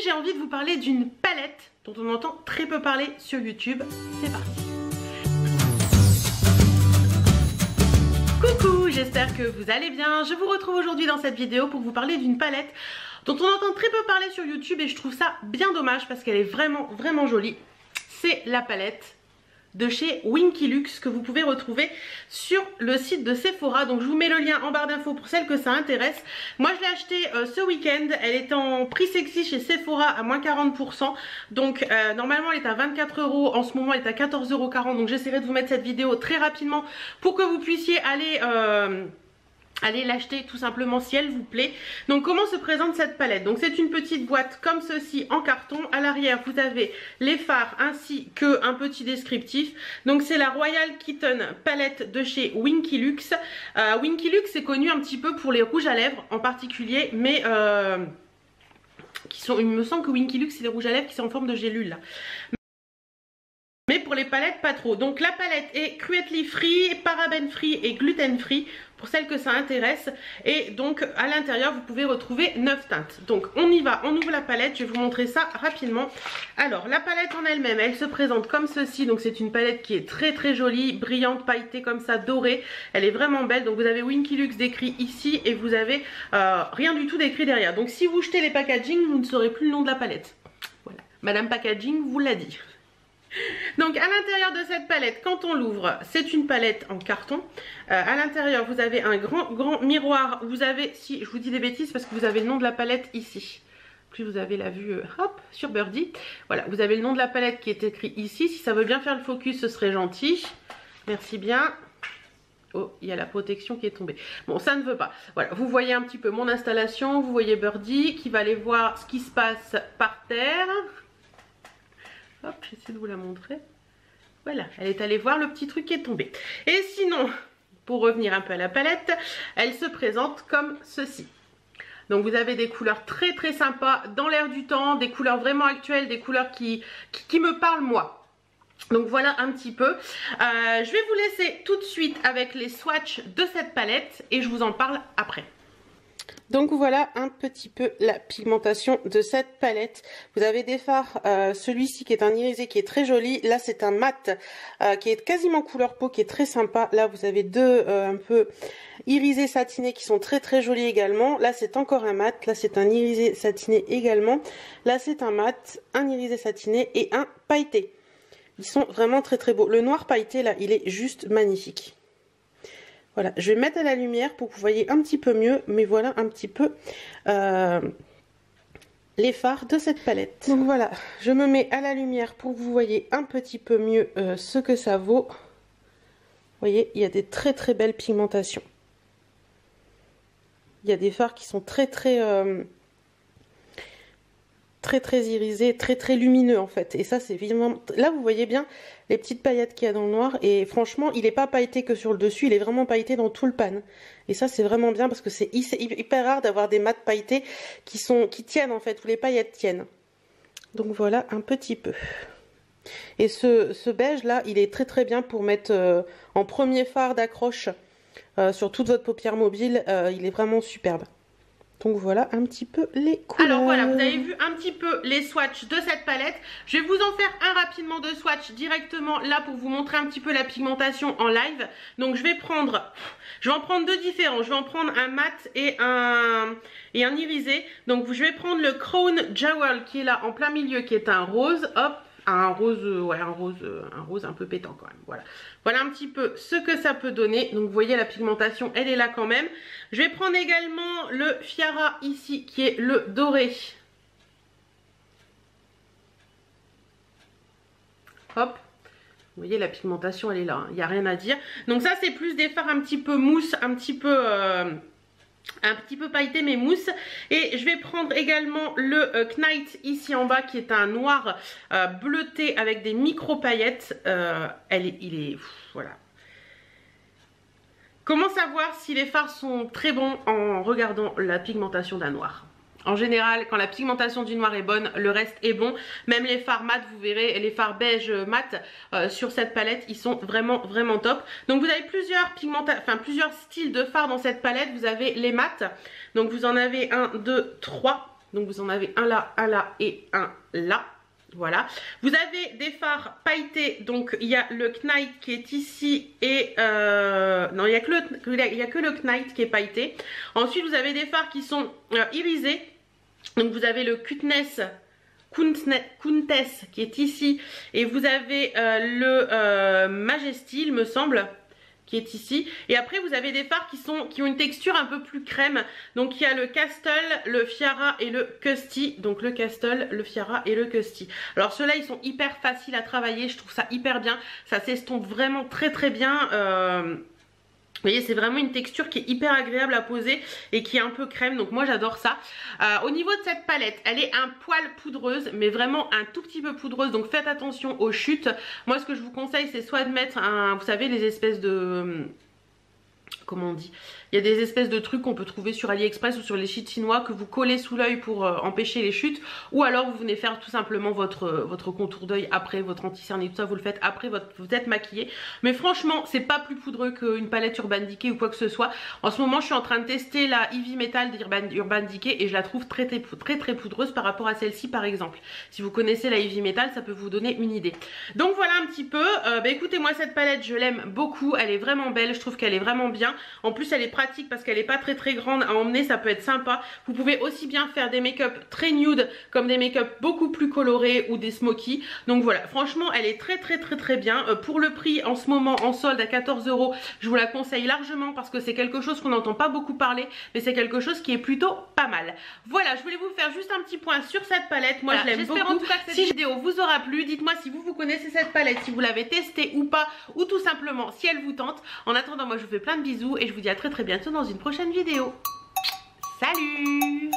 j'ai envie de vous parler d'une palette dont on entend très peu parler sur YouTube. C'est parti. Coucou, j'espère que vous allez bien. Je vous retrouve aujourd'hui dans cette vidéo pour vous parler d'une palette dont on entend très peu parler sur YouTube et je trouve ça bien dommage parce qu'elle est vraiment jolie. C'est la palette de chez Winky Luxe que vous pouvez retrouver sur le site de Sephora. Donc je vous mets le lien en barre d'infos pour celles que ça intéresse. Moi je l'ai acheté ce week-end, elle est en prix sexy chez Sephora à moins 40%. Donc normalement elle est à 24 €, en ce moment elle est à 14,40 €. Donc j'essaierai de vous mettre cette vidéo très rapidement pour que vous puissiez aller l'acheter tout simplement si elle vous plaît. Donc comment se présente cette palette? Donc c'est une petite boîte comme ceci en carton. À l'arrière vous avez les fards ainsi qu'un petit descriptif. Donc c'est la Royal Kitten palette de chez Winky Luxe. Winky Luxe est connu un petit peu pour les rouges à lèvres en particulier, mais il me semble que Winky Luxe c'est les rouges à lèvres qui sont en forme de gélule là. Mais pour les palettes pas trop. Donc la palette est cruelty free, paraben free et gluten free pour celles que ça intéresse. Et donc à l'intérieur vous pouvez retrouver 9 teintes. Donc on y va, on ouvre la palette, je vais vous montrer ça rapidement. Alors la palette en elle-même, elle se présente comme ceci. Donc c'est une palette qui est très jolie, brillante, pailletée comme ça, dorée. Elle est vraiment belle. Donc vous avez Winky Luxe décrit ici et vous avez rien du tout décrit derrière. Donc si vous jetez les packaging, vous ne saurez plus le nom de la palette. Voilà, Madame Packaging vous l'a dit. Donc à l'intérieur de cette palette, quand on l'ouvre, c'est une palette en carton. À l'intérieur vous avez un grand miroir. Vous avez, si je vous dis des bêtises parce que vous avez le nom de la palette ici. Puis vous avez la vue hop sur Birdie. Voilà, vous avez le nom de la palette qui est écrit ici. Si ça veut bien faire le focus, ce serait gentil. Merci bien. Oh, il y a la protection qui est tombée. Bon, ça ne veut pas. Voilà, vous voyez un petit peu mon installation. Vous voyez Birdie qui va aller voir ce qui se passe par terre. Hop, j'essaie de vous la montrer. Voilà, elle est allée voir le petit truc qui est tombé. Et sinon, pour revenir un peu à la palette, elle se présente comme ceci. Donc vous avez des couleurs très sympas, dans l'air du temps, des couleurs vraiment actuelles, des couleurs qui me parlent moi. Donc voilà un petit peu. Je vais vous laisser tout de suite avec les swatchs de cette palette et je vous en parle après. Donc voilà un petit peu la pigmentation de cette palette. Vous avez des fards, celui-ci qui est un irisé qui est très joli. Là c'est un mat qui est quasiment couleur peau qui est très sympa. Là vous avez deux un peu irisés satinés qui sont très jolis également. Là c'est encore un mat. Là c'est un irisé satiné également. Là c'est un mat, un irisé satiné et un pailleté. Ils sont vraiment très beaux. Le noir pailleté là il est juste magnifique. Voilà, je vais mettre à la lumière pour que vous voyez un petit peu mieux, mais voilà un petit peu les fards de cette palette. Donc voilà, je me mets à la lumière pour que vous voyez un petit peu mieux ce que ça vaut. Vous voyez, il y a des très belles pigmentations. Il y a des fards qui sont très irisés, très lumineux en fait. Et ça c'est évidemment, là vous voyez bien les petites paillettes qu'il y a dans le noir et franchement il n'est pas pailleté que sur le dessus, il est vraiment pailleté dans tout le pan. Et ça c'est vraiment bien parce que c'est hyper rare d'avoir des mats pailletés qui tiennent en fait, où les paillettes tiennent. Donc voilà un petit peu. Et ce beige là il est très bien pour mettre en premier fard d'accroche sur toute votre paupière mobile, il est vraiment superbe. Donc voilà un petit peu les couleurs. Alors voilà, vous avez vu un petit peu les swatchs de cette palette. Je vais vous en faire un rapidement de swatch directement là pour vous montrer un petit peu la pigmentation en live. Donc je vais en prendre deux différents. Je vais en prendre un mat et un irisé. Donc je vais prendre le Crown Jewel qui est là en plein milieu, qui est un rose. Hop. Un rose, ouais, un rose un peu pétant quand même. Voilà un petit peu ce que ça peut donner. Donc vous voyez la pigmentation, elle est là quand même. Je vais prendre également le Fiara ici qui est le doré. Hop. Vous voyez la pigmentation, elle est là. Il n'y a rien à dire. Donc ça c'est plus des fards un petit peu mousse, un petit peu pailleté mais mousse. Et je vais prendre également le Knight ici en bas qui est un noir bleuté avec des micro paillettes. Voilà. Comment savoir si les fards sont très bons? En regardant la pigmentation d'un noir. En général, quand la pigmentation du noir est bonne, le reste est bon. Même les fards mat, vous verrez, les fards beige mat sur cette palette, ils sont vraiment top. Donc vous avez plusieurs styles de fards dans cette palette. Vous avez les mats, donc vous en avez 1, 2, 3. Donc vous en avez un là et un là. Voilà, vous avez des fards pailletés, donc il y a le Knight qui est ici et non, il y a que le Knight qui est pailleté. Ensuite vous avez des fards qui sont irisés, donc vous avez le Countess qui est ici et vous avez le Majesty, il me semble, qui est ici. Et après vous avez des fards qui ont une texture un peu plus crème. Donc il y a le Castle, le Fiara et le Custy. Donc le Castle, le Fiara et le Custy. Alors ceux-là ils sont hyper faciles à travailler, je trouve ça hyper bien. Ça s'estompe vraiment très très bien. Vous voyez, c'est vraiment une texture qui est hyper agréable à poser et qui est un peu crème, donc moi j'adore ça. Au niveau de cette palette, elle est un poil poudreuse, mais vraiment un tout petit peu poudreuse, donc faites attention aux chutes. Moi ce que je vous conseille c'est soit de mettre vous savez les espèces de... comment on dit, il y a des espèces de trucs qu'on peut trouver sur AliExpress ou sur les sites chinois que vous collez sous l'œil pour empêcher les chutes, ou alors vous venez faire tout simplement votre contour d'œil après, votre anti-cerne et tout ça, vous le faites après vous êtes maquillé. Mais franchement c'est pas plus poudreux qu'une palette Urban Decay ou quoi que ce soit. En ce moment je suis en train de tester la Heavy Metal d'Urban Decay et je la trouve très poudreuse par rapport à celle-ci par exemple. Si vous connaissez la Heavy Metal ça peut vous donner une idée. Donc voilà un petit peu, écoutez moi cette palette je l'aime beaucoup, elle est vraiment belle, je trouve qu'elle est vraiment bien. En plus elle est pratique parce qu'elle est pas très grande à emmener, ça peut être sympa. Vous pouvez aussi bien faire des make-up très nude comme des make-up beaucoup plus colorés ou des smoky. Donc voilà, franchement elle est très bien. Pour le prix en ce moment en solde à 14 €, je vous la conseille largement parce que c'est quelque chose qu'on n'entend pas beaucoup parler, mais c'est quelque chose qui est plutôt pas mal. Voilà, je voulais vous faire juste un petit point sur cette palette. Moi voilà, je l'aime beaucoup. En tout cas que cette vidéo vous aura plu. Dites-moi si vous connaissez cette palette, si vous l'avez testée ou pas, ou tout simplement si elle vous tente. En attendant moi je vous fais plein de bisous et je vous dis à très bientôt dans une prochaine vidéo. Salut!